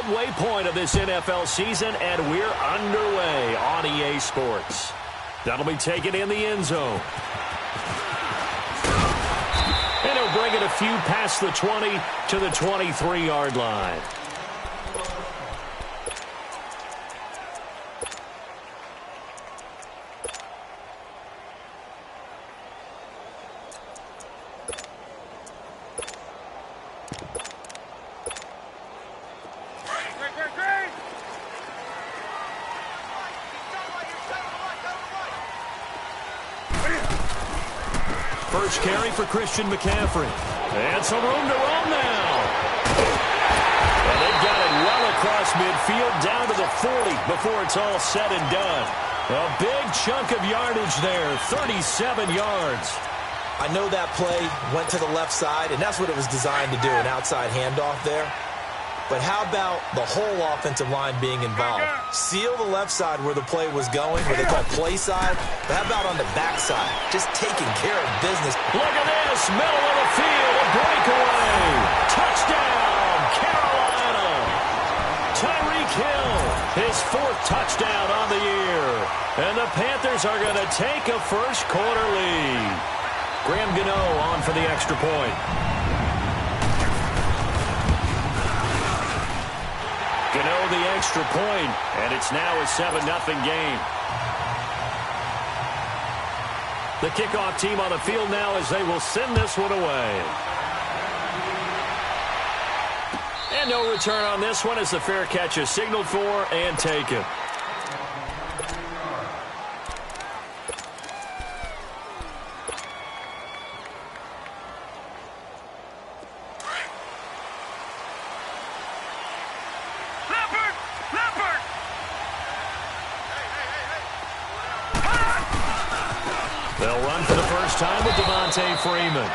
midway point of this NFL season, and we're underway on EA Sports. That'll be taken in the end zone. And he'll bring it a few past the 20 to the 23-yard line. First carry for Christian McCaffrey. And some room to run now. And they've got it well across midfield down to the 40 before it's all said and done. A big chunk of yardage there, 37 yards. I know that play went to the left side, and that's what it was designed to do, an outside handoff there. But how about the whole offensive line being involved? Seal the left side where the play was going, where they call play side. But how about on the back side? Just taking care of business. Look at this, middle of the field, a breakaway. Touchdown, Carolina. Tyreek Hill, his 4th touchdown on the year. And the Panthers are going to take a first quarter lead. Graham Gano on for the extra point. Gano the extra point, and it's now a 7-0 game. The kickoff team on the field now as they will send this one away. And no return on this one as the fair catch is signaled for and taken. They'll run for the first time with Devontae Freeman.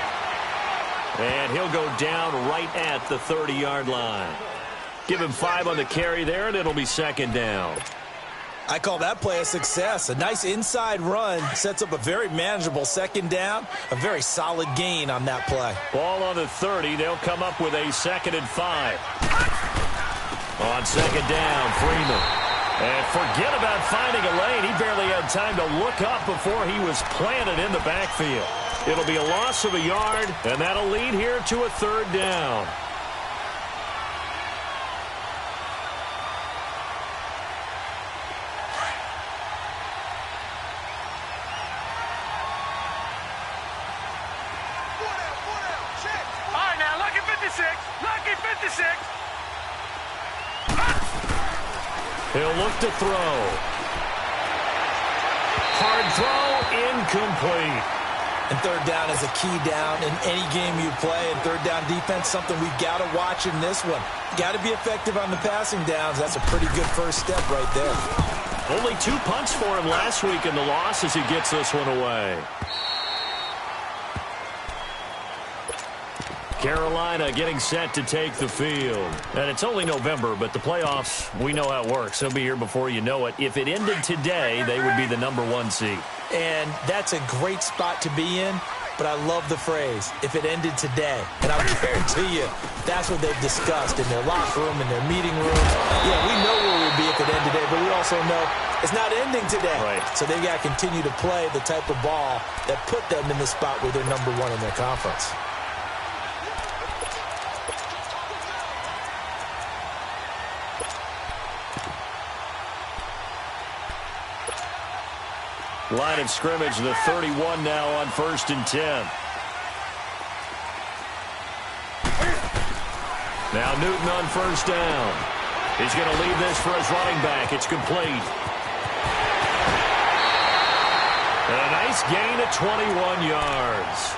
And he'll go down right at the 30-yard line. Give him 5 on the carry there, and it'll be 2nd down. I call that play a success. A nice inside run sets up a very manageable 2nd down. A very solid gain on that play. Ball on the 30. They'll come up with a 2nd and 5. On 2nd down, Freeman. And forget about finding a lane. He barely had time to look up before he was planted in the backfield. It'll be a loss of a yard, and that'll lead here to a 3rd down. All right, now, lucky 56. Lucky 56. He'll look to throw. Hard throw, incomplete. And 3rd down is a key down in any game you play. And 3rd down defense, something we've got to watch in this one. Got to be effective on the passing downs. That's a pretty good first step right there. Only 2 punts for him last week in the loss as he gets this one away. Carolina getting set to take the field. And it's only November, but the playoffs, we know how it works. They'll be here before you know it. If it ended today, they would be the #1 seed. And that's a great spot to be in, but I love the phrase, if it ended today. And I'll guarantee you, that's what they've discussed in their locker room, in their meeting room. Yeah, we know where we'd be if it ended today, but we also know it's not ending today. Right. So they've got to continue to play the type of ball that put them in the spot where they're #1 in their conference. Line of scrimmage, the 31 now on 1st and 10. Now Newton on 1st down. He's going to leave this for his running back. It's complete. And a nice gain of 21 yards.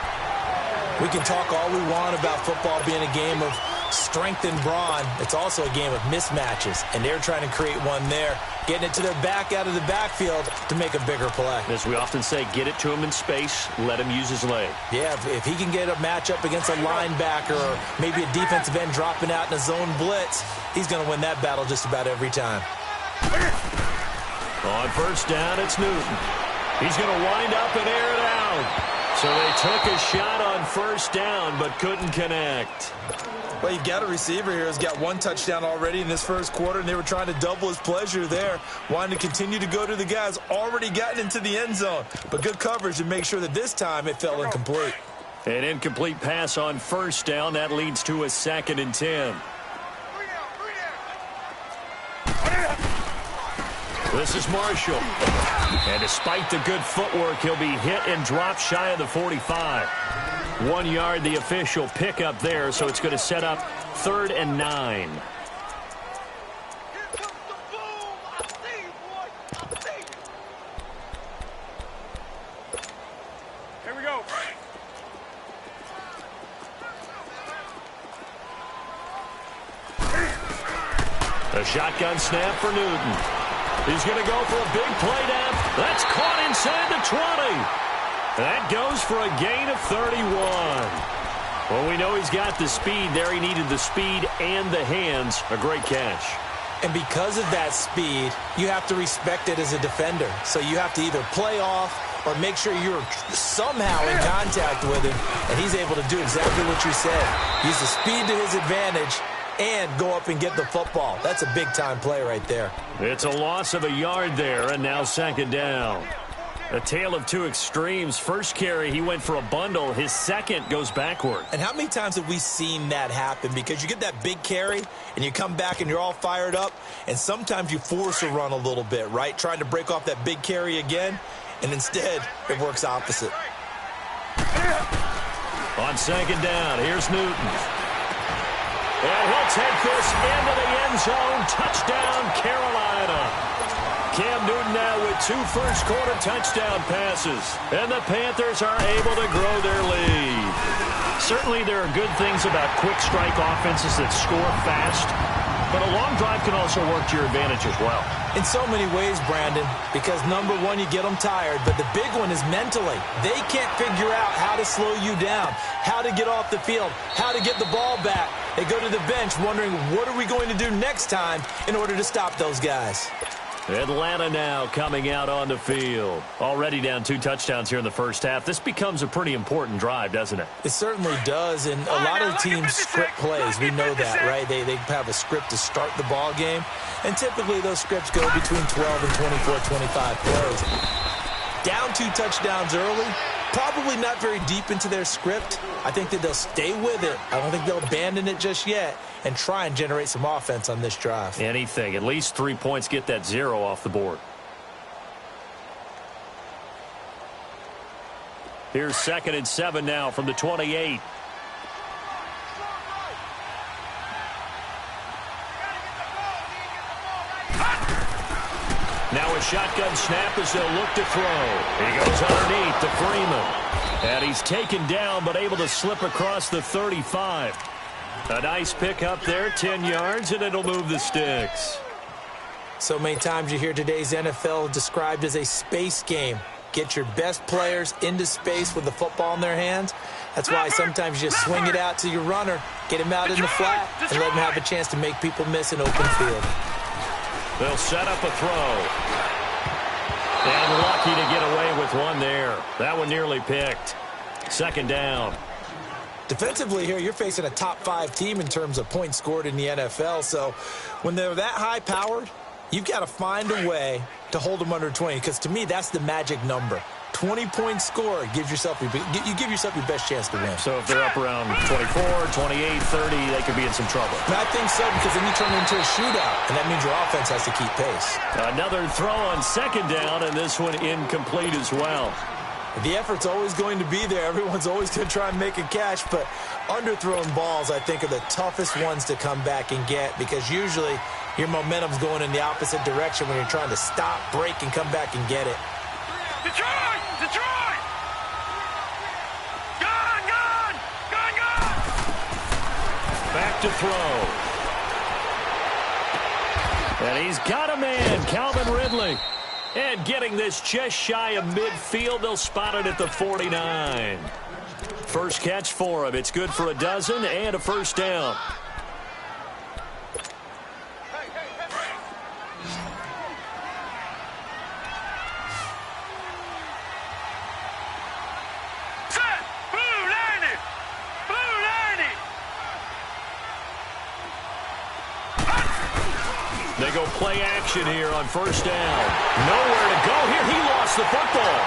We can talk all we want about football being a game of strength and brawn. It's also a game of mismatches, and they're trying to create one there, getting it to their back out of the backfield to make a bigger play. As we often say, get it to him in space, let him use his leg. Yeah, if he can get a matchup against a linebacker or maybe a defensive end dropping out in a zone blitz, he's going to win that battle just about every time. On 1st down, it's Newton. He's going to wind up and air it out. So they took a shot on first down but couldn't connect. Well, you've got a receiver here who's got one touchdown already in this first quarter, and they were trying to double his pleasure there, wanting to continue to go to the guys already gotten into the end zone. But good coverage to make sure that this time it fell incomplete. An incomplete pass on first down. That leads to a 2nd and 10. This is Marshall. And despite the good footwork, he'll be hit and dropped shy of the 45. 1 yard, the official pickup there, so it's going to set up 3rd and 9. Here we go. A shotgun snap for Newton. He's going to go for a big play down. That's caught inside the 20. That goes for a gain of 31. Well, we know he's got the speed there. He needed the speed and the hands. A great catch. And because of that speed, you have to respect it as a defender. So you have to either play off or make sure you're somehow in contact with him, and he's able to do exactly what you said. Use the speed to his advantage and go up and get the football. That's a big-time play right there. It's a loss of a yard there, and now 2nd down. A tale of two extremes. First carry, he went for a bundle. His second goes backward. And how many times have we seen that happen? Because you get that big carry, and you come back and you're all fired up, and sometimes you force a run a little bit, right? Trying to break off that big carry again, and instead it works opposite. On 2nd down, here's Newton. And he'll take this into the end zone. Touchdown, Carolina. Cam Newton now with 2 first-quarter touchdown passes. And the Panthers are able to grow their lead. Certainly there are good things about quick-strike offenses that score fast. But a long drive can also work to your advantage as well. In so many ways, Brandon, because number one, you get them tired, but the big one is mentally. They can't figure out how to slow you down, how to get off the field, how to get the ball back. They go to the bench wondering, what are we going to do next time in order to stop those guys? Atlanta now coming out on the field. Already down 2 touchdowns here in the first half. This becomes a pretty important drive, doesn't it? It certainly does, and a lot of teams script plays. We know that, right? They have a script to start the ball game, and typically those scripts go between 12 and 24, 25 plays. Down 2 touchdowns early, probably not very deep into their script. I think that they'll stay with it. I don't think they'll abandon it just yet and try and generate some offense on this drive. Anything. At least 3 points, get that 0 off the board. Here's 2nd and 7 now from the 28. Now a shotgun snap as they'll look to throw. He goes underneath to Freeman. And he's taken down but able to slip across the 35. A nice pick up there, 10 yards, and it'll move the sticks. So many times you hear today's NFL described as a space game. Get your best players into space with the football in their hands. That's why sometimes you just swing it out to your runner, get him out in the flat, and let him have a chance to make people miss an open field. They'll set up a throw. And lucky to get away with one there. That one nearly picked. 2nd down. Defensively here, you're facing a top-5 team in terms of points scored in the NFL. So when they're that high-powered, you've got to find a way to hold them under 20. Because to me, that's the magic number. 20-point score gives yourself you give yourself your best chance to win. So if they're up around 24, 28, 30, they could be in some trouble. And I think so, because then you turn it into a shootout, and that means your offense has to keep pace. Another throw on 2nd down, and this one incomplete as well. The effort's always going to be there. Everyone's always going to try and make a catch, but underthrown balls, I think, are the toughest ones to come back and get, because usually your momentum's going in the opposite direction when you're trying to stop, break, and come back and get it. Detroit! Detroit! Gone! Gone! Gone! Gone! Back to throw. And he's got a man, Calvin Ridley. And getting this just shy of midfield, they'll spot it at the 49. First catch for him. It's good for a dozen and a first down. They go play action here on first down. Nowhere to go here. He lost the football.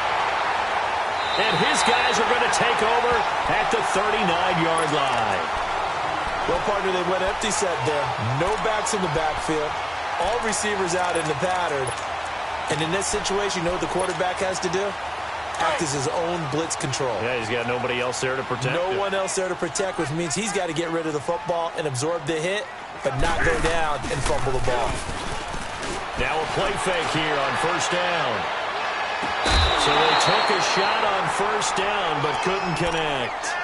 And his guys are going to take over at the 39-yard line. Well, partner, they went empty set there. No backs in the backfield. All receivers out in the pattern. And in this situation, you know what the quarterback has to do? Act as his own blitz control. Yeah, he's got nobody else there to protect him. No one else there to protect, which means he's got to get rid of the football and absorb the hit, but not go down and fumble the ball. Now a play fake here on first down. So they took a shot on first down, but couldn't connect.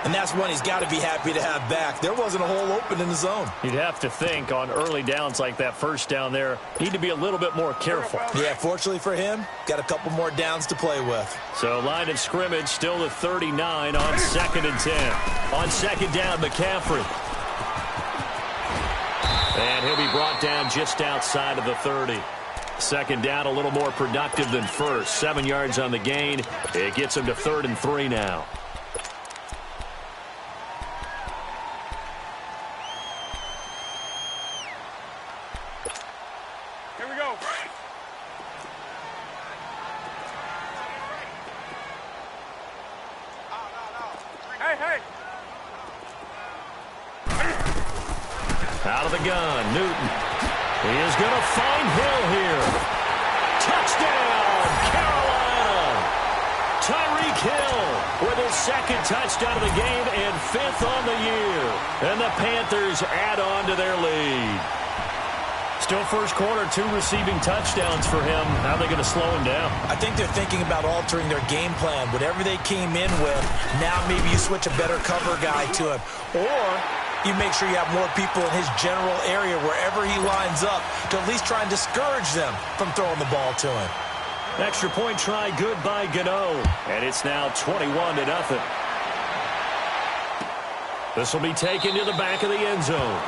And that's one he's got to be happy to have back. There wasn't a hole open in the zone. You'd have to think on early downs like that first down there, need to be a little bit more careful. Yeah, fortunately for him, got a couple more downs to play with. So line of scrimmage still the 39 on 2nd and 10. On second down, McCaffrey. And he'll be brought down just outside of the 30. Second down, a little more productive than first. 7 yards on the gain. It gets him to 3rd and 3 now. Here we go. Hey. Out of the gun, Newton. He is going to find Hill here. Touchdown, Carolina. Tyreek Hill with his 2nd touchdown of the game and 5th on the year. And the Panthers add on to their lead. Still first quarter, 2 receiving touchdowns for him. How are they going to slow him down? I think they're thinking about altering their game plan. Whatever they came in with, now maybe you switch a better cover guy to him. Or you make sure you have more people in his general area wherever he lines up to at least try and discourage them from throwing the ball to him. Extra point try good by Gano. And it's now 21-0. This will be taken to the back of the end zone.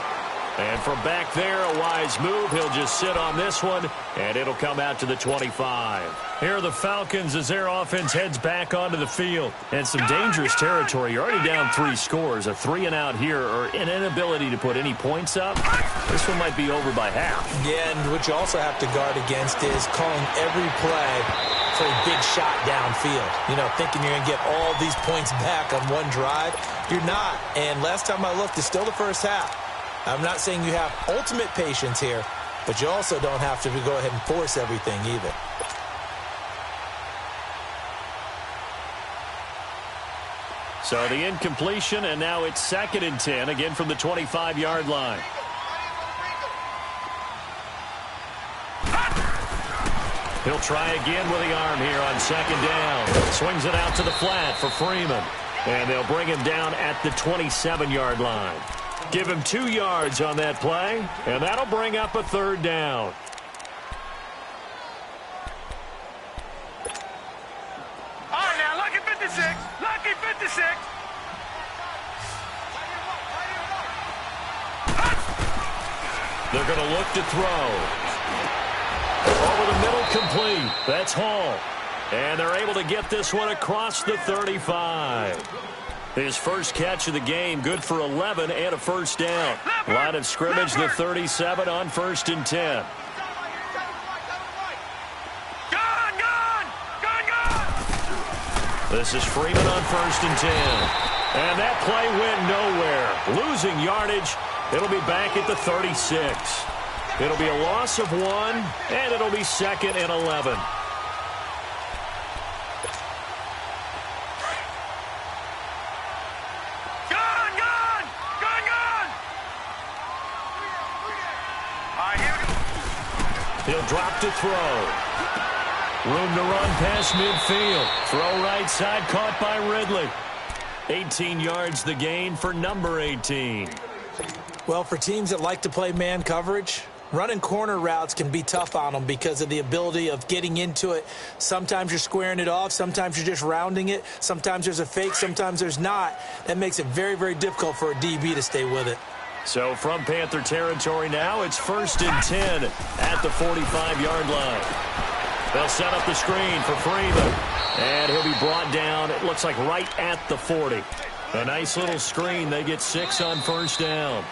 And from back there, a wise move. He'll just sit on this one, and it'll come out to the 25. Here are the Falcons as their offense heads back onto the field. And some dangerous territory. You're already down 3 scores. A 3-and-out here, or an inability to put any points up. This one might be over by half. Yeah, and what you also have to guard against is calling every play for a big shot downfield. You know, thinking you're going to get all these points back on one drive. You're not. And last time I looked, it's still the first half. I'm not saying you have ultimate patience here, but you also don't have to go ahead and force everything either. So the incompletion, and now it's 2nd and 10, again from the 25-yard line. He'll try again with the arm here on 2nd down. Swings it out to the flat for Freeman. And they'll bring him down at the 27-yard line. Give him 2 yards on that play, and that'll bring up a 3rd down. All right, now, lucky 56. Lucky 56. They're going to look to throw. Over the middle, complete. That's Hall. And they're able to get this one across the 35. His first catch of the game, good for 11 and a first down. Line of scrimmage, the 37 on 1st and 10. Gone! This is Freeman on 1st and 10. And that play went nowhere. Losing yardage. It'll be back at the 36. It'll be a loss of 1, and it'll be 2nd and 11. He'll drop to throw. Room to run past midfield. Throw right side, caught by Ridley. 18 yards the gain for number 18. Well, for teams that like to play man coverage, running corner routes can be tough on them because of the ability of getting into it. Sometimes you're squaring it off. Sometimes you're just rounding it. Sometimes there's a fake. Sometimes there's not. That makes it very, very difficult for a DB to stay with it. So from Panther territory now, it's 1st and 10 at the 45-yard line. They'll set up the screen for Freeman. And he'll be brought down, it looks like right at the 40. A nice little screen. They get 6 on 1st down.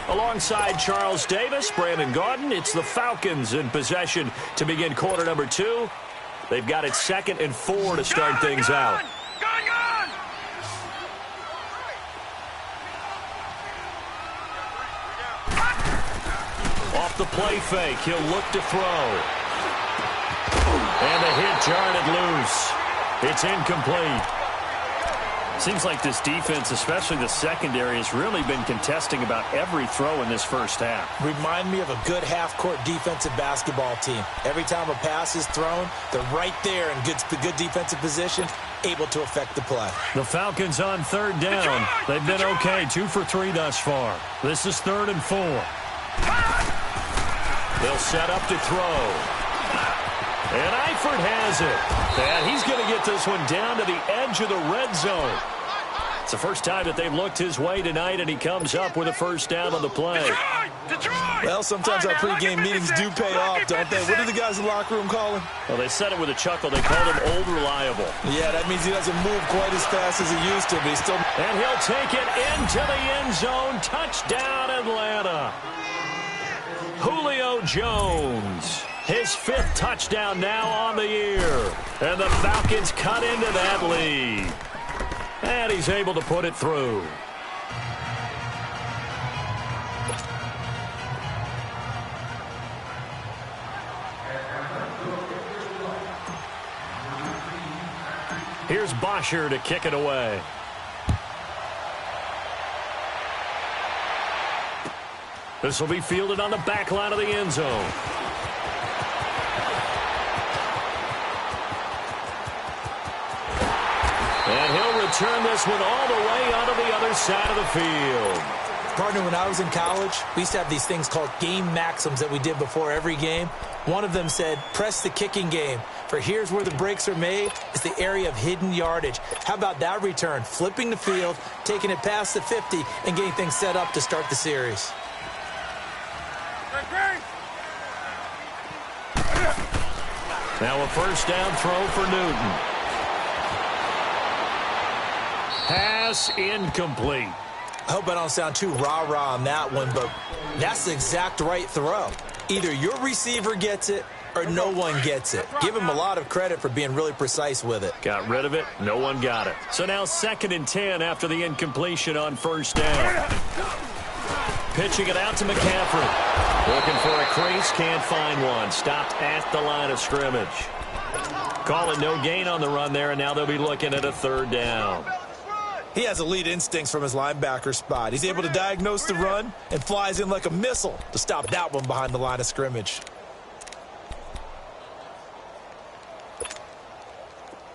Alongside Charles Davis, Brandon Gaudin, it's the Falcons in possession to begin quarter number 2. They've got it 2nd and 4 to start things out. Off the play fake, he'll look to throw. And the hit jarred it loose. It's incomplete. Seems like this defense, especially the secondary, has really been contesting about every throw in this first half. Remind me of a good half-court defensive basketball team. Every time a pass is thrown, they're right there in good defensive position, able to affect the play. The Falcons on 3rd down. They've been okay, 2 for 3 thus far. This is 3rd and 4. They'll set up to throw. And Eifert has it. And he's going to get this one down to the edge of the red zone. It's the first time that they've looked his way tonight, and he comes up with a first down on the play. Well, sometimes our pregame meetings do pay off, don't they? What do the guys in the locker room call him? Well, they said it with a chuckle. They called him Old Reliable. Yeah, that means he doesn't move quite as fast as he used to, but he's still... And he'll take it into the end zone. Touchdown, Atlanta. Julio Jones. His 5th touchdown now on the year. And the Falcons cut into that lead. And he's able to put it through. Here's Bosher to kick it away. This will be fielded on the back line of the end zone. And he'll return this one all the way onto the other side of the field. Partner, when I was in college, we used to have these things called game maxims that we did before every game. One of them said, press the kicking game. For here's where the breaks are made. It's the area of hidden yardage. How about that return? Flipping the field, taking it past the 50, and getting things set up to start the series. Now a first down throw for Newton. Pass incomplete. I hope I don't sound too rah-rah on that one, but that's the exact right throw. Either your receiver gets it or no one gets it. Give him a lot of credit for being really precise with it. Got rid of it. No one got it. So now 2nd and 10 after the incompletion on first down. Pitching it out to McCaffrey. Looking for a crease. Can't find one. Stopped at the line of scrimmage. Call it no gain on the run there, and now they'll be looking at a 3rd down. He has elite instincts from his linebacker spot. He's able to diagnose the run and flies in like a missile to stop that one behind the line of scrimmage.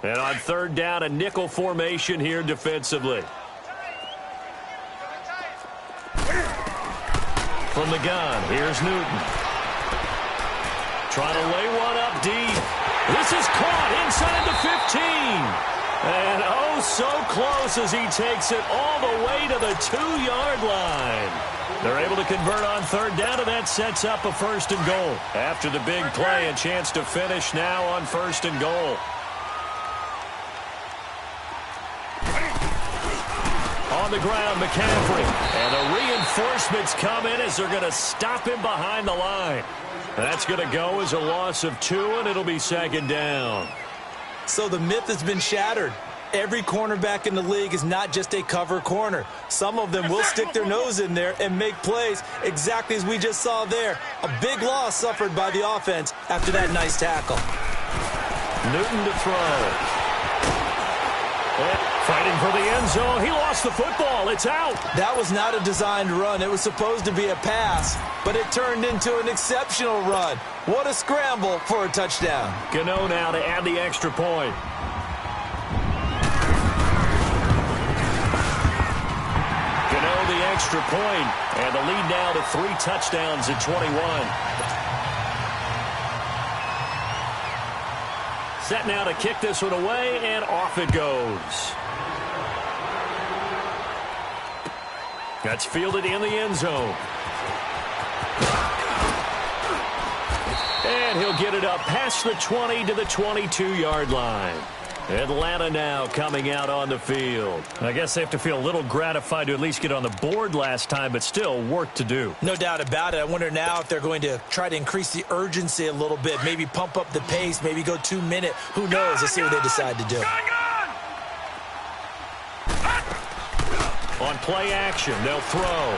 And on 3rd down, a nickel formation here defensively. From the gun, here's Newton. Trying to lay one up deep. This is caught inside the 15. And oh, so close as he takes it all the way to the 2-yard line. They're able to convert on 3rd down, and that sets up a 1st and goal. After the big play, a chance to finish now on 1st and goal. On the ground, McCaffrey. And the reinforcements come in as they're going to stop him behind the line. That's going to go as a loss of 2, and it'll be 2nd down. So the myth has been shattered. Every cornerback in the league is not just a cover corner. Some of them will stick their nose in there and make plays exactly as we just saw there. A big loss suffered by the offense after that nice tackle. Newton to throw. Fighting for the end zone. He lost the football. It's out. That was not a designed run. It was supposed to be a pass, but it turned into an exceptional run. What a scramble for a touchdown. Gano now to add the extra point. Gano the extra point, and the lead now to 3 touchdowns at 21. Set now to kick this one away, and off it goes. That's fielded in the end zone. And he'll get it up past the 20 to the 22-yard line. Atlanta now coming out on the field. I guess they have to feel a little gratified to at least get on the board last time, but still work to do. No doubt about it. I wonder now if they're going to try to increase the urgency a little bit, maybe pump up the pace, maybe go 2 minute. Who knows? Let's see what they decide to do. On play action, they'll throw.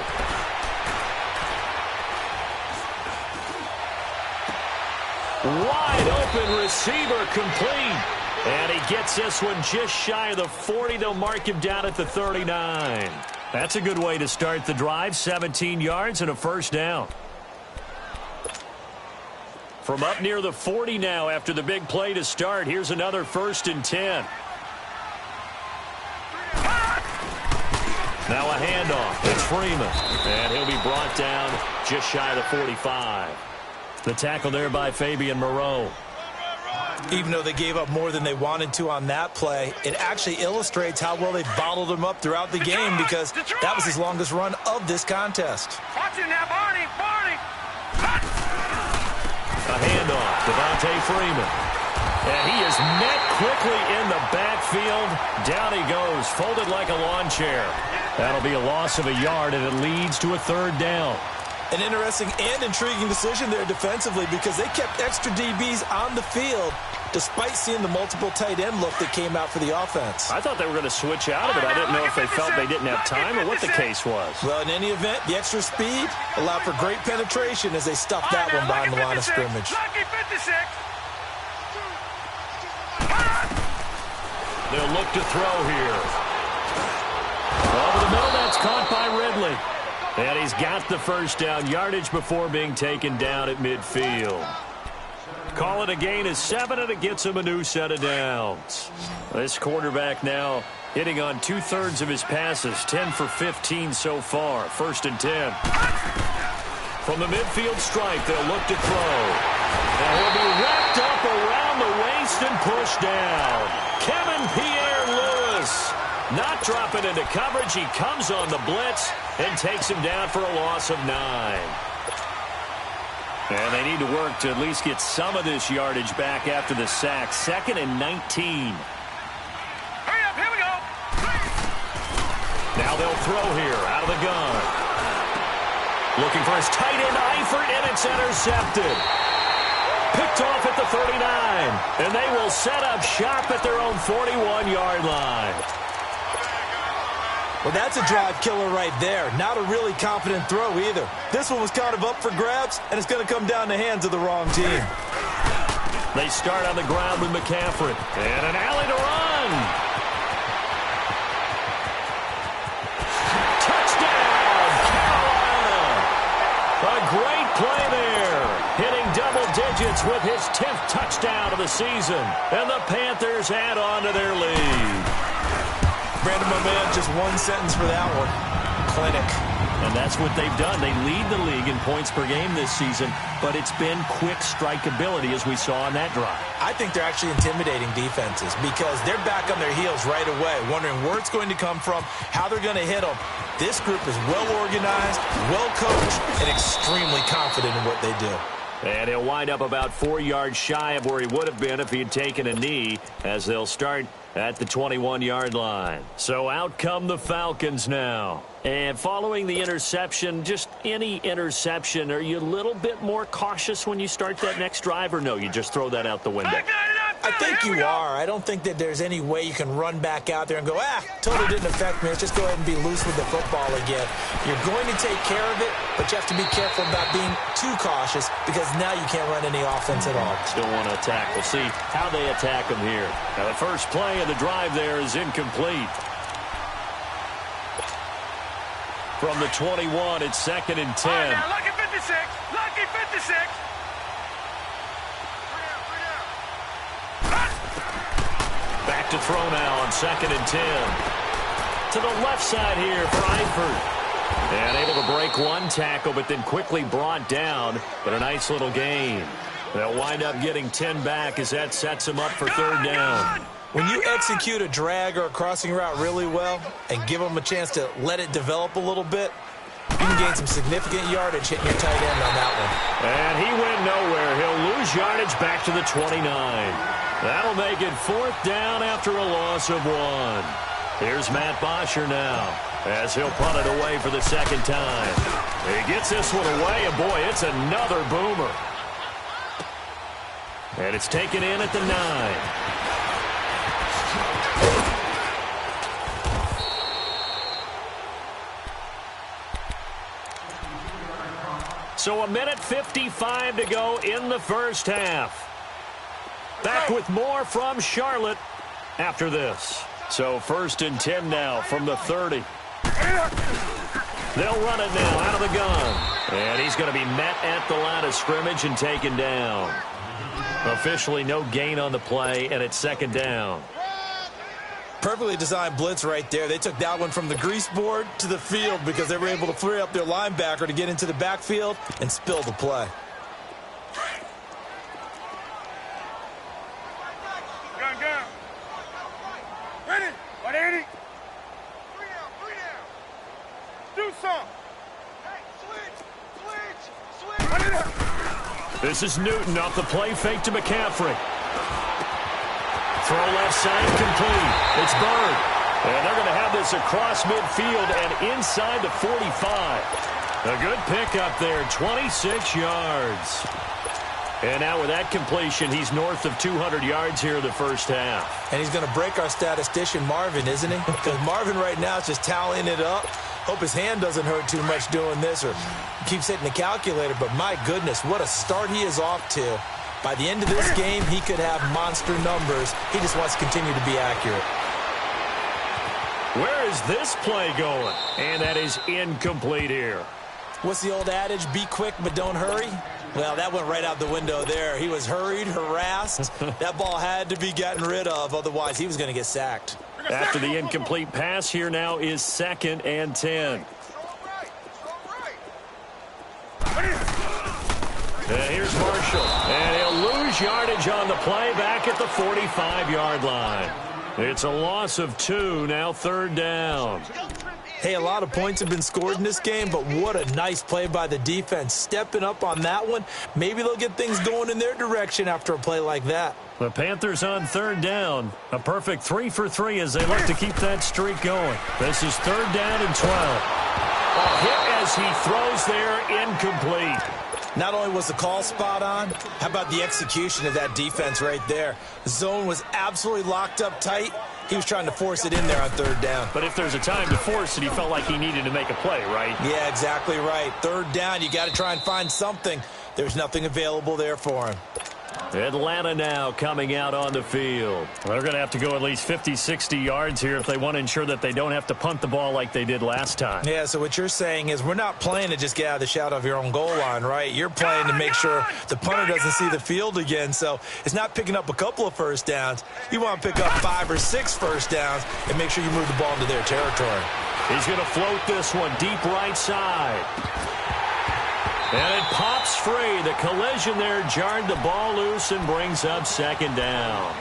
Wide open receiver complete. And he gets this one just shy of the 40. They'll mark him down at the 39. That's a good way to start the drive. 17 yards and a first down. From up near the 40 now after the big play to start. Here's another 1st and 10. Now a handoff. It's Freeman. And he'll be brought down just shy of the 45. The tackle there by Fabian Moreau. Even though they gave up more than they wanted to on that play, it actually illustrates how well they bottled him up throughout the game because that was his longest run of this contest. Watch it now, Barney. A handoff. Devontae Freeman. And he is met quickly in the backfield. Down he goes, folded like a lawn chair. That'll be a loss of a yard, and it leads to a 3rd down. An interesting and intriguing decision there defensively because they kept extra DBs on the field despite seeing the multiple tight end look that came out for the offense. I thought they were going to switch out of it. I didn't know if they felt they didn't have time or what the case was. Well, in any event, the extra speed allowed for great penetration as they stuffed that one behind the line of scrimmage. They'll look to throw here. Over the middle, that's caught by Ridley. And he's got the first down yardage before being taken down at midfield. Call it a gain of 7, and it gets him a new set of downs. This quarterback now hitting on 2/3 of his passes, 10 for 15 so far. 1st and 10. From the midfield stripe, they'll look to throw. And he'll be wrapped up around the waist and pushed down. Kevin Pierre-Louis not dropping into coverage. He comes on the blitz and takes him down for a loss of 9. And they need to work to at least get some of this yardage back after the sack. 2nd and 19. Hurry up, here we go. Now they'll throw here out of the gun. Looking for his tight end, Eifert, and it's intercepted. Picked off at the 39. And they will set up shop at their own 41-yard line. Well, that's a drive killer right there. Not a really confident throw either. This one was kind of up for grabs, and it's going to come down the hands of the wrong team. They start on the ground with McCaffrey. And an alley to run. Touchdown, Carolina. A great play there. Hitting double digits with his 10th touchdown of the season. And the Panthers add on to their lead. Brandon, my man, just one sentence for that one. Clinic. And that's what they've done. They lead the league in points per game this season, but it's been quick strikeability as we saw on that drive. I think they're actually intimidating defenses because they're back on their heels right away, wondering where it's going to come from, how they're going to hit them. This group is well organized, well coached, and extremely confident in what they do. And he'll wind up about 4 yards shy of where he would have been if he had taken a knee, as they'll start at the 21-yard line. So out come the Falcons now. And following the interception, just any interception, are you a little bit more cautious when you start that next drive, or no, you just throw that out the window? I think you are. I don't think that there's any way you can run back out there and go, totally didn't affect me. Let's just go ahead and be loose with the football again. You're going to take care of it, but you have to be careful about being too cautious because now you can't run any offense at all. Still want to attack. We'll see how they attack them here. Now, the first play of the drive there is incomplete. From the 21, it's 2nd and 10. Right, now, lucky 56. Lucky 56. Back to throw now on 2nd and 10. To the left side here for Eifert. And able to break one tackle, but then quickly brought down. But a nice little gain. They'll wind up getting 10 back as that sets them up for 3rd down. When you execute a drag or a crossing route really well and give them a chance to let it develop a little bit, you can gain some significant yardage hitting your tight end on that one. And he went nowhere. He'll lose yardage back to the 29. That'll make it 4th down after a loss of 1. Here's Matt Bosher now, as he'll punt it away for the 2nd time. He gets this one away, and boy, it's another boomer. And it's taken in at the 9. So 1:55 to go in the first half. Back with more from Charlotte after this. So 1st and 10 now from the 30. They'll run it now out of the gun. And he's going to be met at the line of scrimmage and taken down. Officially no gain on the play, and it's 2nd down. Perfectly designed blitz right there. They took that one from the grease board to the field because they were able to free up their linebacker to get into the backfield and spill the play. Gun. Ready? 180. 3 down. Do some. Hey, switch. Run it up. This is Newton off the play fake to McCaffrey. Throw left side complete. It's Bird. And they're going to have this across midfield and inside the 45. A good pickup there, 26 yards. And now with that completion, he's north of 200 yards here in the first half. And he's going to break our statistician Marvin, isn't he? Because Marvin right now is just tallying it up. Hope his hand doesn't hurt too much doing this or keeps hitting the calculator. But my goodness, what a start he is off to. By the end of this game, he could have monster numbers. He just wants to continue to be accurate. Where is this play going? And that is incomplete here. What's the old adage? Be quick, but don't hurry? Well, that went right out the window there. He was hurried, harassed. That ball had to be gotten rid of. Otherwise, he was going to get sacked. After the incomplete pass, here now is 2nd and 10. And here's Marshall. And he'll lose yardage on the play back at the 45-yard line. It's a loss of 2, now 3rd down. Hey, a lot of points have been scored in this game, but what a nice play by the defense. Stepping up on that one. Maybe they'll get things going in their direction after a play like that. The Panthers on 3rd down. A perfect 3 for 3 as they look to keep that streak going. This is 3rd down and 12. A hit as he throws there, incomplete. Not only was the call spot on, how about the execution of that defense right there? The zone was absolutely locked up tight. He was trying to force it in there on 3rd down. But if there's a time to force it, he felt like he needed to make a play, right? Yeah, exactly right. 3rd down, you got to try and find something. There's nothing available there for him. Atlanta now coming out on the field. They're going to have to go at least 50, 60 yards here if they want to ensure that they don't have to punt the ball like they did last time. Yeah, so what you're saying is we're not playing to just get out of the shadow of your own goal line, right? You're playing to make sure the punter doesn't see the field again. So it's not picking up a couple of first downs. You want to pick up 5 or 6 first downs and make sure you move the ball into their territory. He's going to float this one deep right side. And it pops free. The collision there jarred the ball loose and brings up 2nd down.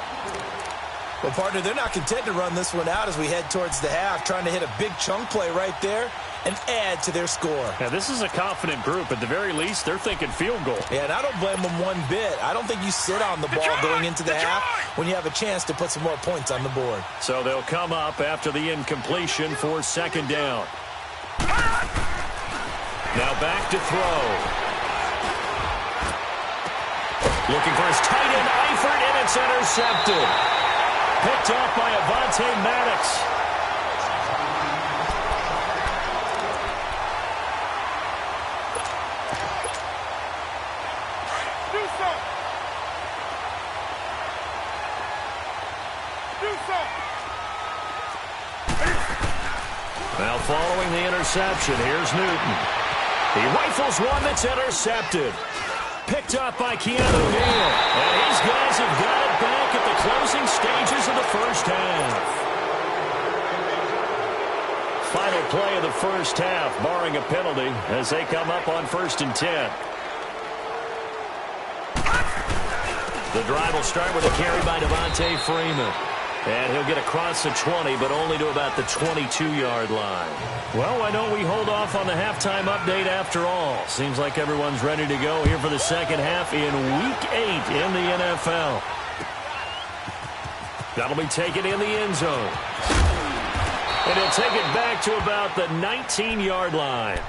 Well, partner, they're not content to run this one out as we head towards the half, trying to hit a big chunk play right there and add to their score. Yeah, this is a confident group. At the very least, they're thinking field goal. Yeah, and I don't blame them one bit. I don't think you sit on the ball going into the half when you have a chance to put some more points on the board. So they'll come up after the incompletion for 2nd down. Now back to throw. Looking for his tight end, Eifert, and it's intercepted. Picked off by Avonte Maddox. Do some. Now following the interception, here's Newton. He rifles one that's intercepted. Picked up by Keanu Neal. And these guys have got it back at the closing stages of the first half. Final play of the first half, barring a penalty, as they come up on 1st and 10. The drive will start with a carry by Devontae Freeman. And he'll get across the 20, but only to about the 22-yard line. Well, why don't we hold off on the halftime update after all? Seems like everyone's ready to go here for the second half in Week 8 in the NFL. That'll be taken in the end zone. And he'll take it back to about the 19-yard line.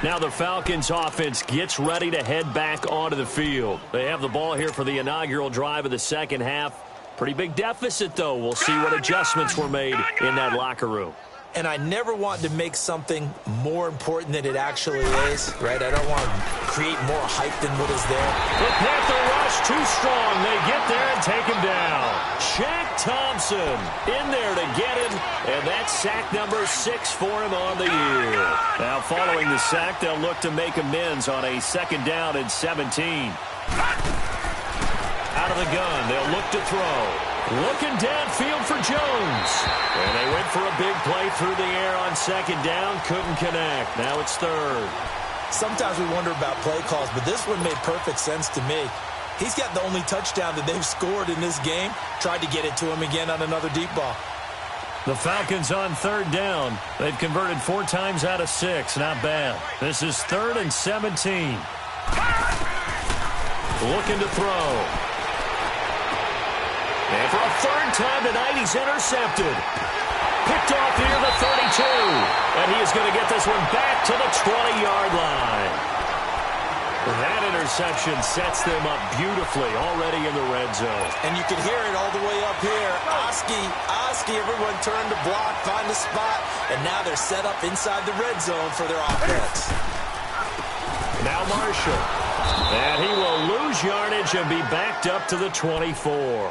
Now the Falcons offense gets ready to head back onto the field. They have the ball here for the inaugural drive of the second half. Pretty big deficit, though. We'll see what adjustments were made in that locker room. And I never want to make something more important than it actually is, right? I don't want to create more hype than what is there. The Panther rush too strong. They get there and take him down. Shaq Thompson in there to get him, and that's sack number 6 for him on the year. Now following the sack, they'll look to make amends on a 2nd down and 17. Out of the gun, they'll look to throw. Looking downfield for Jones. And they went for a big play through the air on 2nd down. Couldn't connect. Now it's 3rd. Sometimes we wonder about play calls, but this one made perfect sense to me. He's got the only touchdown that they've scored in this game. Tried to get it to him again on another deep ball. The Falcons on 3rd down. They've converted 4 times out of 6. Not bad. This is 3rd and 17. Looking to throw. And for a 3rd time tonight, he's intercepted. Picked off near the 32. And he is going to get this one back to the 20-yard line. That interception sets them up beautifully already in the red zone. And you can hear it all the way up here. Oski, everyone turned to block, find a spot, and now they're set up inside the red zone for their offense. Now Marshall. And he will lose yardage and be backed up to the 24.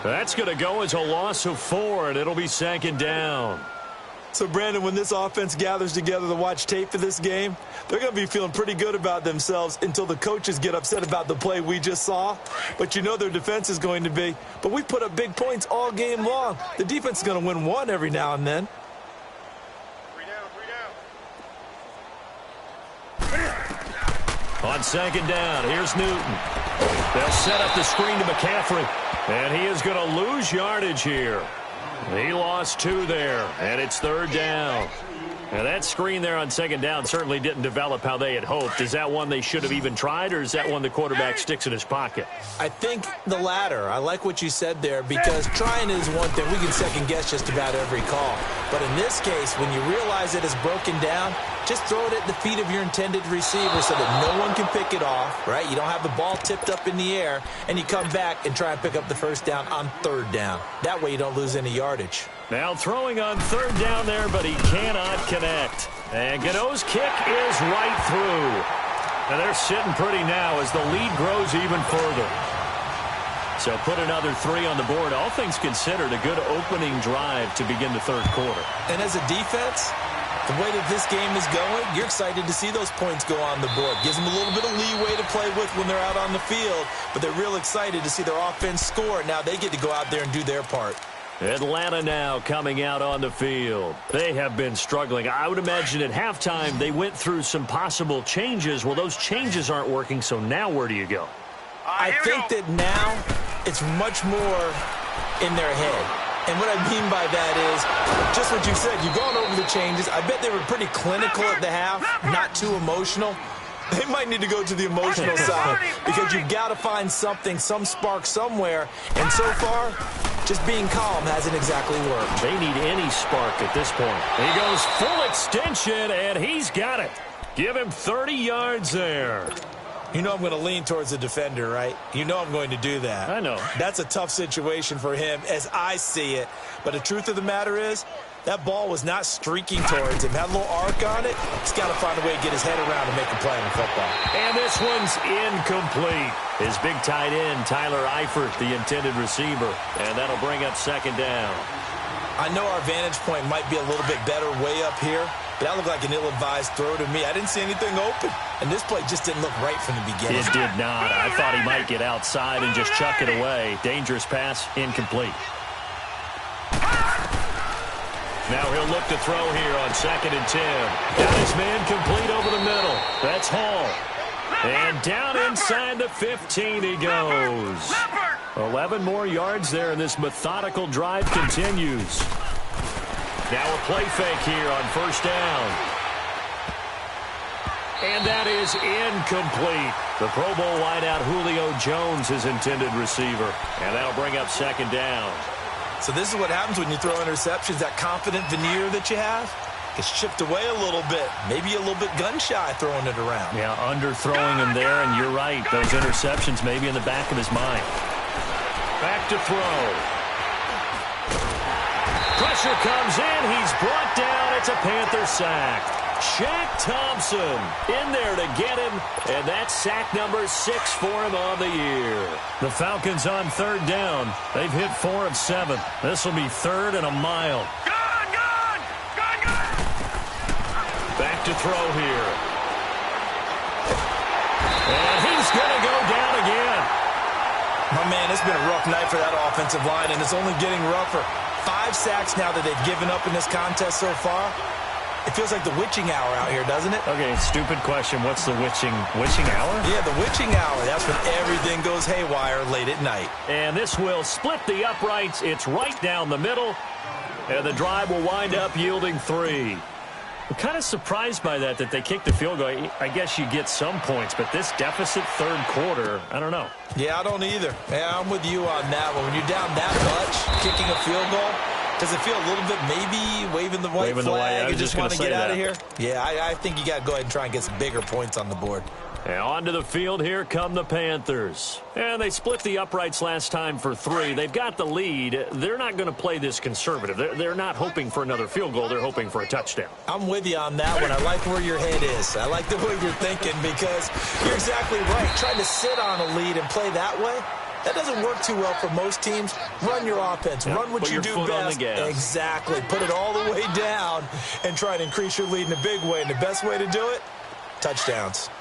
That's going to go as a loss of 4, and it'll be 2nd down. So, Brandon, when this offense gathers together to watch tape for this game, they're going to be feeling pretty good about themselves until the coaches get upset about the play we just saw. But you know their defense is going to be. But we put up big points all game long. The defense is going to win one every now and then. 3 down. On 2nd down, here's Newton. They'll set up the screen to McCaffrey. And he is going to lose yardage here. He lost 2 there, and it's 3rd down. And that screen there on 2nd down certainly didn't develop how they had hoped. Is that one they should have even tried, or is that one the quarterback sticks in his pocket? I think the latter. I like what you said there, because trying is one thing. We can second-guess just about every call. But in this case, when you realize it is broken down, just throw it at the feet of your intended receiver so that no one can pick it off, right? You don't have the ball tipped up in the air, and you come back and try and pick up the 1st down on 3rd down. That way you don't lose any yardage. Now throwing on 3rd down there, but he cannot connect. And Gano's kick is right through. And they're sitting pretty now as the lead grows even further. So put another 3 on the board. All things considered, a good opening drive to begin the 3rd quarter. And as a defense, the way that this game is going, you're excited to see those points go on the board. Gives them a little bit of leeway to play with when they're out on the field, but they're real excited to see their offense score. Now they get to go out there and do their part. Atlanta now coming out on the field. They have been struggling. I would imagine at halftime they went through some possible changes. Well, those changes aren't working, so now where do you go? I think that now it's much more in their head. And what I mean by that is just what you said. You've gone over the changes. I bet they were pretty clinical at the half, not too emotional. They might need to go to the emotional side because you've got to find something, some spark somewhere. And so far, just being calm hasn't exactly worked. They need any spark at this point. He goes full extension, and he's got it. Give him 30 yards there. You know I'm going to lean towards the defender, right? You know I'm going to do that. I know. That's a tough situation for him as I see it. But the truth of the matter is, that ball was not streaking towards him. Had a little arc on it. He's got to find a way to get his head around and make a play in football. And this one's incomplete. His big tight end, Tyler Eifert, the intended receiver. And that'll bring up 2nd down. I know our vantage point might be a little bit better way up here, but that looked like an ill-advised throw to me. I didn't see anything open, and this play just didn't look right from the beginning. It did not. I thought he might get outside and just chuck it away. Dangerous pass, incomplete. Now he'll look to throw here on 2nd and 10. Got his man complete over the middle. That's Hall. And down inside the 15 he goes. 11 more yards there, and this methodical drive continues. Now a play fake here on 1st down. And that is incomplete. The Pro Bowl wideout Julio Jones, his intended receiver. And that'll bring up 2nd down. So this is what happens when you throw interceptions. That confident veneer that you have gets chipped away a little bit. Maybe a little bit gun-shy throwing it around. Yeah, underthrowing him there, and you're right. Those interceptions may be in the back of his mind. Back to throw. Pressure comes in. He's brought down. It's a Panther sack. Shaq Thompson in there to get him, and that's sack number 6 for him on the year. The Falcons on third down. They've hit 4 of 7. This will be 3rd and a mile. Gone! Back to throw here. And he's going to go down again. My man, it's been a rough night for that offensive line, and it's only getting rougher. 5 sacks now that they've given up in this contest so far. It feels like the witching hour out here, doesn't it? Okay, stupid question. What's the witching hour? Yeah, the witching hour. That's when everything goes haywire late at night. And this will split the uprights. It's right down the middle. And the drive will wind up yielding 3. I'm kind of surprised by that they kicked the field goal. I guess you get some points, but this deficit third quarter, I don't know. Yeah, I don't either. Yeah, I'm with you on that one. When you're down that much, kicking a field goal, does it feel a little bit maybe waving the white flag and just want to get out of here? Yeah, I think you got to go ahead and try and get some bigger points on the board. And onto the field, here come the Panthers. And they split the uprights last time for 3. They've got the lead. They're not going to play this conservative. They're not hoping for another field goal. They're hoping for a touchdown. I'm with you on that one. I like where your head is. I like the way you're thinking because you're exactly right. Trying to sit on a lead and play that way, that doesn't work too well for most teams. Run your offense. Run what you do best. Exactly. Put it all the way down and try to increase your lead in a big way. And the best way to do it, touchdowns.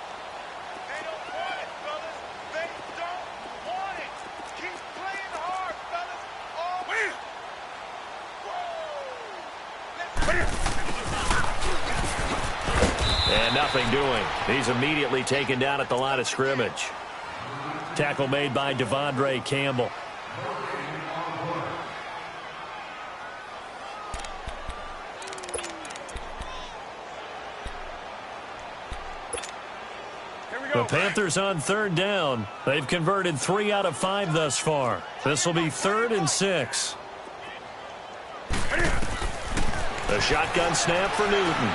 And nothing doing. He's immediately taken down at the line of scrimmage. Tackle made by Devondre Campbell. The Panthers on third down. They've converted 3 out of 5 thus far. This will be 3rd and 6. A shotgun snap for Newton.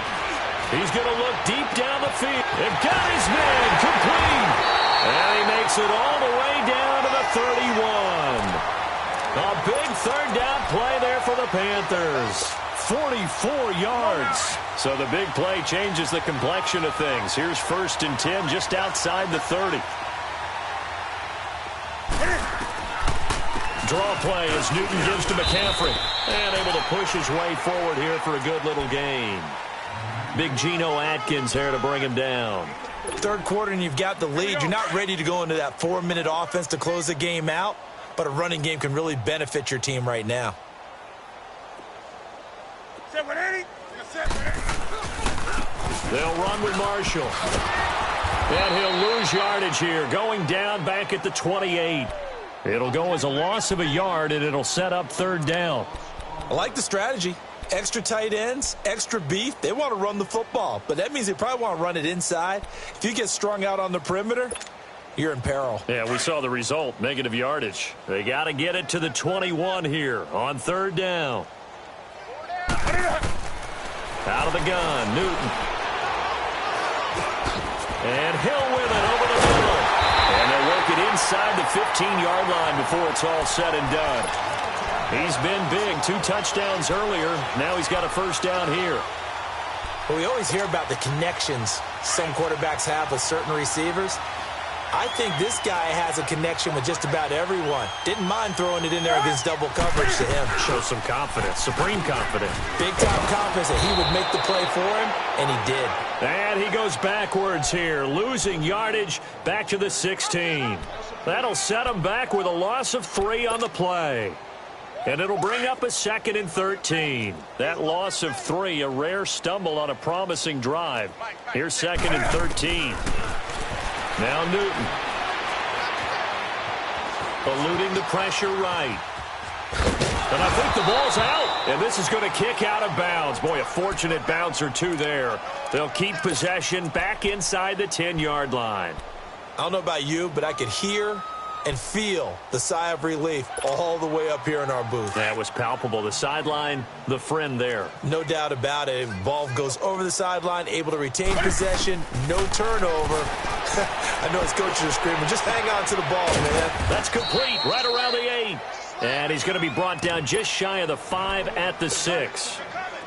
He's going to look deep down the field. They've got his man complete. And he makes it all the way down to the 31. A big third down play there for the Panthers. 44 yards. So the big play changes the complexion of things. Here's 1st and 10 just outside the 30. Draw play as Newton gives to McCaffrey. And able to push his way forward here for a good little gain. Big Geno Atkins there to bring him down. Third quarter and you've got the lead. You're not ready to go into that 4-minute offense to close the game out, but a running game can really benefit your team right now. They'll run with Marshall. And he'll lose yardage here, going down back at the 28. It'll go as a loss of a yard, and it'll set up third down. I like the strategy. Extra tight ends, extra beef. They want to run the football, but that means they probably want to run it inside. If you get strung out on the perimeter, you're in peril. Yeah, we saw the result, negative yardage. They got to get it to the 21 here on third down. Out of the gun, Newton. And Hill with it over the middle. And they'll work it inside the 15-yard line before it's all said and done. He's been big. 2 touchdowns earlier. Now he's got a first down here. Well, we always hear about the connections some quarterbacks have with certain receivers. I think this guy has a connection with just about everyone. Didn't mind throwing it in there against double coverage to him. Shows some confidence, supreme confidence. Big-time confidence that he would make the play for him, and he did. And he goes backwards here, losing yardage back to the 16. That'll set him back with a loss of 3 on the play. And it'll bring up a 2nd and 13. That loss of 3, a rare stumble on a promising drive. Here's 2nd and 13. Now Newton. Eluding the pressure right. And I think the ball's out. And this is going to kick out of bounds. Boy, a fortunate bounce or 2 there. They'll keep possession back inside the 10-yard line. I don't know about you, but I could hear and feel the sigh of relief all the way up here in our booth. That was palpable. The sideline, the friend there. No doubt about it. Ball goes over the sideline, able to retain possession, no turnover. I know his coaches are screaming, just hang on to the ball, man. That's complete, right around the 8. And he's going to be brought down just shy of the 5 at the 6.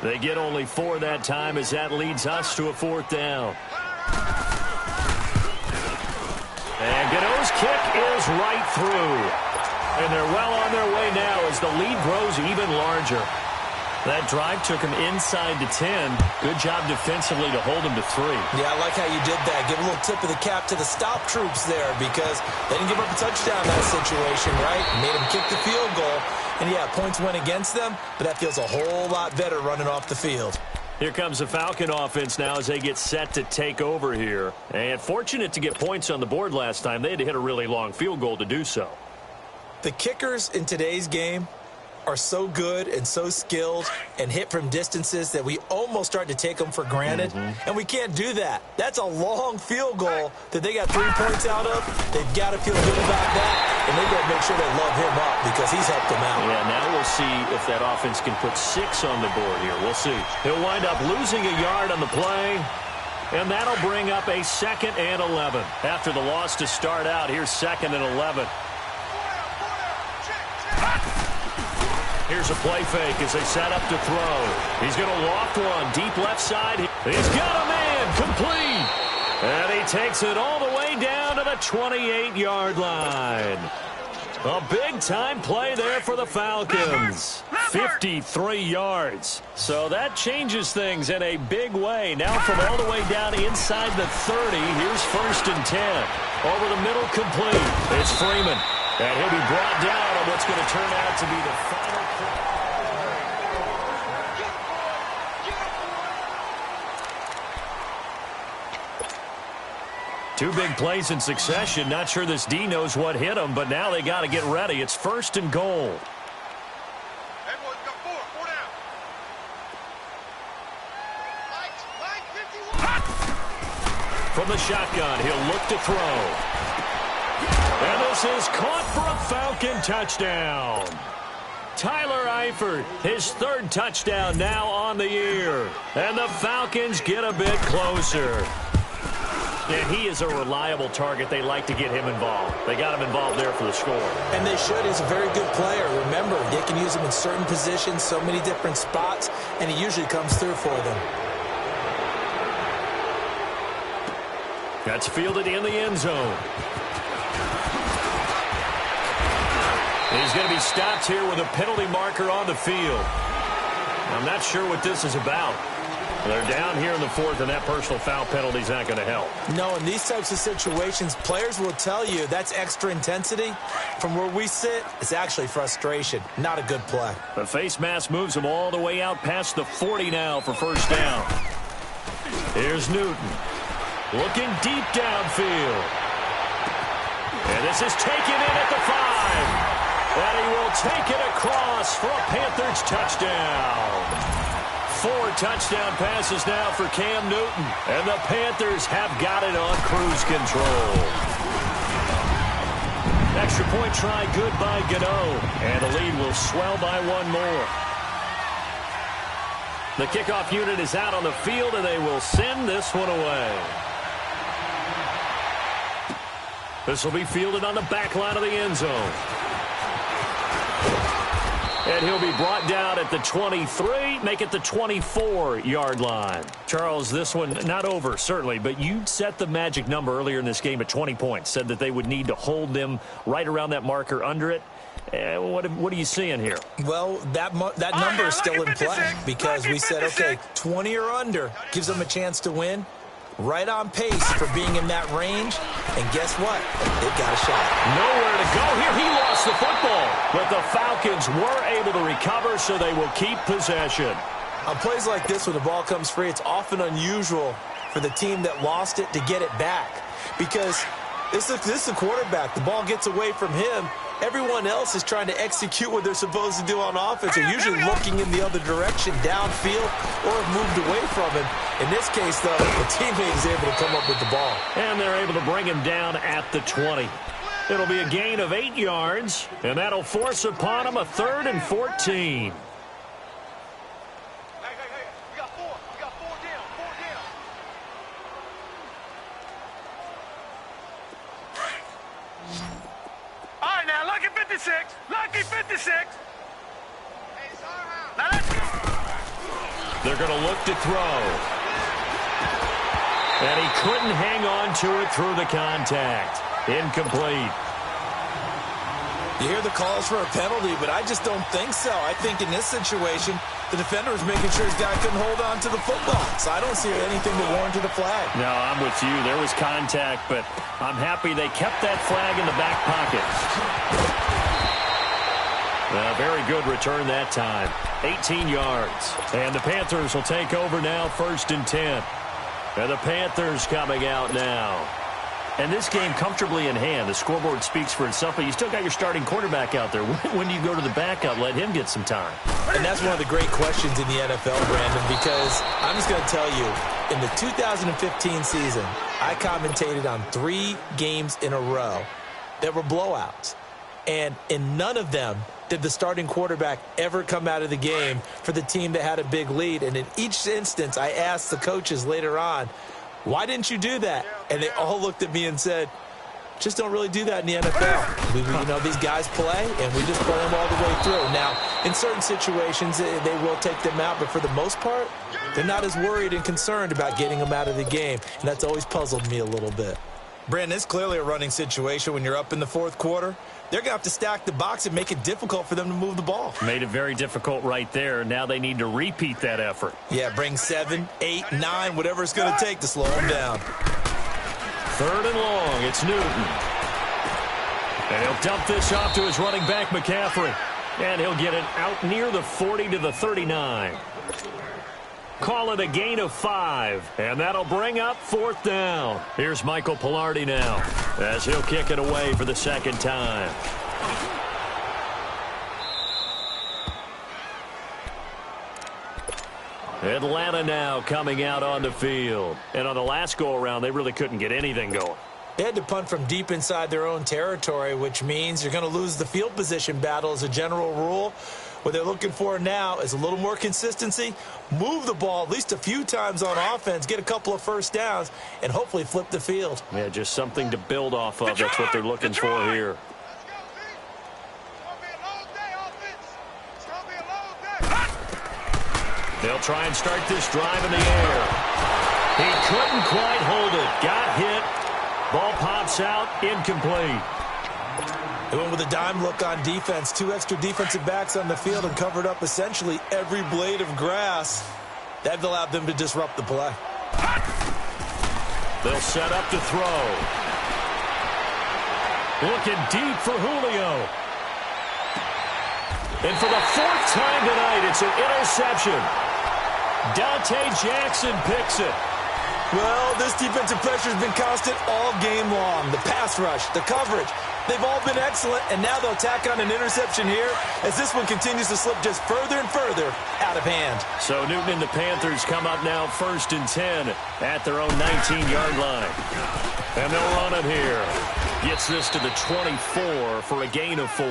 They get only 4 that time as that leads us to a 4th down. And Gano's kick is right through. And they're well on their way now as the lead grows even larger. That drive took him inside to 10. Good job defensively to hold him to 3. Yeah, I like how you did that. Give a little tip of the cap to the stop troops there because they didn't give up a touchdown in that situation, right? Made them kick the field goal. And, yeah, points went against them, but that feels a whole lot better running off the field. Here comes the Falcon offense now as they get set to take over here. And fortunate to get points on the board last time. They had to hit a really long field goal to do so. The kickers in today's game are so good and so skilled and hit from distances that we almost start to take them for granted. And we can't do that. That's a long field goal that they got 3 points out of. They've got to feel good about that, and they've got to make sure they love him up because he's helped them out. Yeah, now we'll see if that offense can put 6 on the board here. We'll see. He'll wind up losing a yard on the play, and that'll bring up a 2nd and 11. After the loss to start out, here's 2nd and 11. Here's a play fake as they set up to throw. He's going to loft one deep left side. He's got a man complete. And he takes it all the way down to the 28-yard line. A big-time play there for the Falcons. 53 yards. So that changes things in a big way. Now from all the way down inside the 30, here's 1st and 10. Over the middle, complete. It's Freeman. And he'll be brought down on what's going to turn out to be the final play. Two big plays in succession. Not sure this D knows what hit him, but now they got to get ready. It's 1st and goal. Everyone's got 4 down. Mike 51. From the shotgun, he'll look to throw. And this is caught for a Falcon touchdown. Tyler Eifert, his 3rd touchdown now on the year. And the Falcons get a bit closer. And he is a reliable target. They like to get him involved. They got him involved there for the score. And they should. He's a very good player. Remember, they can use him in certain positions, so many different spots, and he usually comes through for them. That's fielded in the end zone. He's going to be stopped here with a penalty marker on the field. I'm not sure what this is about. They're down here in the 4th, and that personal foul penalty is not going to help. No, in these types of situations, players will tell you that's extra intensity. From where we sit, it's actually frustration. Not a good play. The face mask moves him all the way out past the 40 now for 1st down. Here's Newton. Looking deep downfield. And this is taken in at the 5. And he will take it across for a Panthers touchdown. 4 touchdown passes now for Cam Newton. And the Panthers have got it on cruise control. Extra point try good by Gano. And the lead will swell by 1 more. The kickoff unit is out on the field, and they will send this one away. This will be fielded on the back line of the end zone. And he'll be brought down at the 23, make it the 24-yard line. Charles, this one not over, certainly, but you set the magic number earlier in this game at 20 points, said that they would need to hold them right around that marker under it. What are you seeing here? Well, that number is still in play because we said, okay, 20 or under gives them a chance to win. Right on pace for being in that range. And guess what? They've got a shot. Nowhere to go here. He lost the football. But the Falcons were able to recover, so they will keep possession. On plays like this when the ball comes free, it's often unusual for the team that lost it to get it back. Because this is the quarterback. The ball gets away from him. Everyone else is trying to execute what they're supposed to do on offense. They're usually looking in the other direction, downfield, or have moved away from him. In this case, though, the teammate is able to come up with the ball. And they're able to bring him down at the 20. It'll be a gain of 8 yards, and that'll force upon him a 3rd and 14. We got 4. We got 4 down. 4 down. All right, now, lucky 56. Lucky 56. Hey, it's our house. Now, let's go. They're going to look to throw. And he couldn't hang on to it through the contact. Incomplete. You hear the calls for a penalty, but I just don't think so. I think in this situation, the defender was making sure his guy couldn't hold on to the football. So I don't see anything to warrant a flag. No, I'm with you. There was contact, but I'm happy they kept that flag in the back pocket. Very good return that time. 18 yards. And the Panthers will take over now, 1st and 10. And the Panthers coming out now. And this game comfortably in hand. The scoreboard speaks for itself, but you still got your starting quarterback out there. When do you go to the backup? Let him get some time. And that's one of the great questions in the NFL, Brandon, because I'm just going to tell you, in the 2015 season, I commentated on 3 games in a row that were blowouts. And in none of them did the starting quarterback ever come out of the game for the team that had a big lead. And in each instance, I asked the coaches later on, why didn't you do that? And they all looked at me and said, just don't really do that in the NFL. These guys play, and we just play them all the way through. Now, in certain situations, they will take them out, but for the most part, they're not as worried and concerned about getting them out of the game, and that's always puzzled me a little bit. Brandon, it's clearly a running situation when you're up in the 4th quarter. They're going to have to stack the box and make it difficult for them to move the ball. Made it very difficult right there. Now they need to repeat that effort. Yeah, bring 7, 8, 9, whatever it's going to take to slow them down. 3rd and long. It's Newton. And he'll dump this off to his running back, McCaffrey. And he'll get it out near the 40 to the 39. Call it a gain of 5, and that'll bring up 4th down. Here's Michael Pilardi now, as he'll kick it away for the 2nd time. Atlanta now coming out on the field. And on the last go-around, they really couldn't get anything going. They had to punt from deep inside their own territory, which means you're going to lose the field position battle as a general rule. What they're looking for now is a little more consistency, move the ball at least a few times on offense, get a couple of 1st downs, and hopefully flip the field. Yeah, just something to build off of. That's what they're looking for here. They'll try and start this drive in the air. He couldn't quite hold it. Got hit. Ball pops out. Incomplete. They went with a dime look on defense. 2 extra defensive backs on the field and covered up essentially every blade of grass. That allowed them to disrupt the play. They'll set up to throw. Looking deep for Julio. And for the 4th time tonight, it's an interception. Dante Jackson picks it. Well, this defensive pressure has been constant all game long. The pass rush, the coverage, they've all been excellent, and now they'll tack on an interception here as this one continues to slip just further and further out of hand. So Newton and the Panthers come up now 1st and 10 at their own 19-yard line. And they'll run it here. Gets this to the 24 for a gain of 4.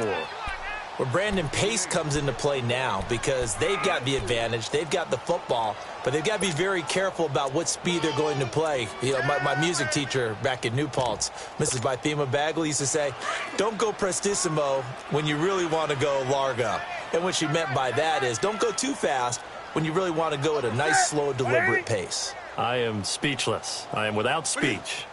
Well, Brandon, pace comes into play now because they've got the advantage. They've got the football, but they've got to be very careful about what speed they're going to play. You know, my music teacher back in New Paltz, Mrs. Bythema Bagley, used to say, don't go prestissimo when you really want to go largo. And what she meant by that is don't go too fast when you really want to go at a nice, slow, deliberate pace. I am speechless. I am without speech.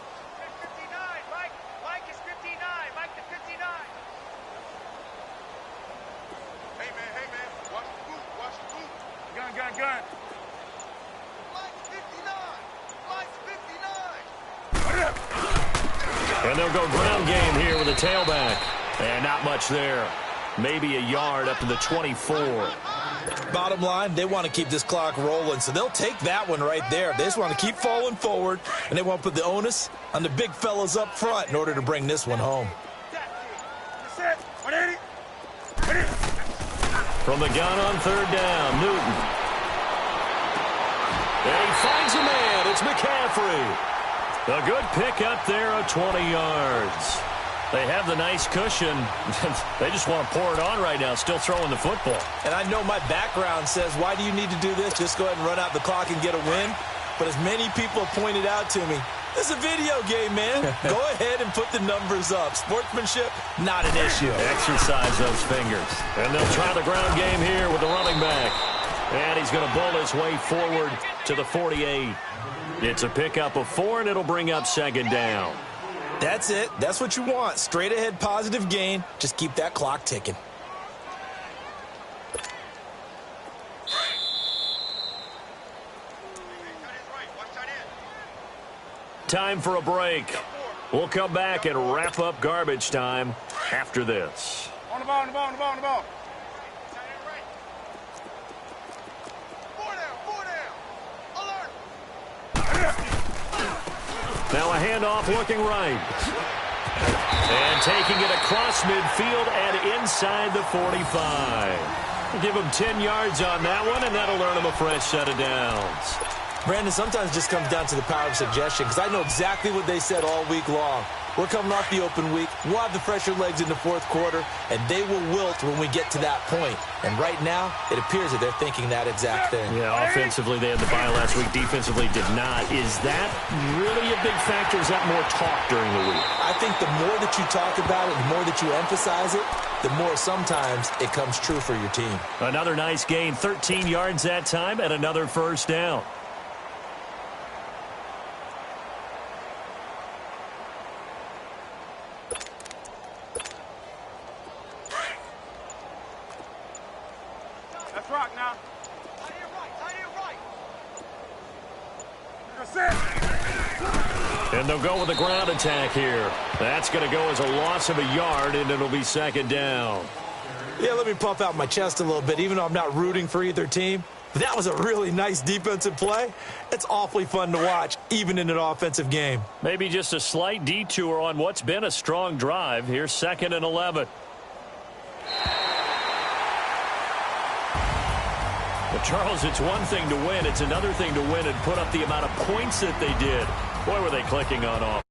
And they'll go ground game here with a tailback. And not much there. Maybe a yard up to the 24. Bottom line, they want to keep this clock rolling, so they'll take that one right there. They just want to keep falling forward, and they want to put the onus on the big fellas up front in order to bring this one home. From the gun on 3rd down, Newton. And he finds a man. It's McCaffrey. A good pick up there of 20 yards. They have the nice cushion. They just want to pour it on right now, still throwing the football. And I know my background says, why do you need to do this? Just go ahead and run out the clock and get a win. But as many people have pointed out to me, this is a video game, man. Go ahead and put the numbers up. Sportsmanship, not an issue. Exercise those fingers. And they'll try the ground game here with the running back. And he's going to bowl his way forward to the 48. It's a pickup of 4, and it'll bring up second down. That's it. That's what you want. Straight ahead positive gain. Just keep that clock ticking. Time for a break. We'll come back and wrap up garbage time after this. On the ball, on the ball, on the ball, on the ball. Now a handoff looking right. And taking it across midfield and inside the 45. Give him 10 yards on that one, and that'll earn him a fresh set of downs. Brandon, sometimes it just comes down to the power of suggestion, because I know exactly what they said all week long. We're coming off the open week. We'll have the fresher legs in the fourth quarter, and they will wilt when we get to that point. And right now, it appears that they're thinking that exact thing. Yeah, offensively, they had the bye last week. Defensively, did not. Is that really a big factor? Is that more talk during the week? I think the more that you talk about it, the more that you emphasize it, the more sometimes it comes true for your team. Another nice gain, 13 yards that time, and another first down. Let's rock now. And they'll go with the ground attack here. That's going to go as a loss of a yard, and it'll be second down. Yeah, let me puff out my chest a little bit, even though I'm not rooting for either team. That was a really nice defensive play. It's awfully fun to watch, even in an offensive game. Maybe just a slight detour on what's been a strong drive. Here's 2nd and 11. But Charles, it's one thing to win. It's another thing to win and put up the amount of points that they did. Boy, were they clicking on off.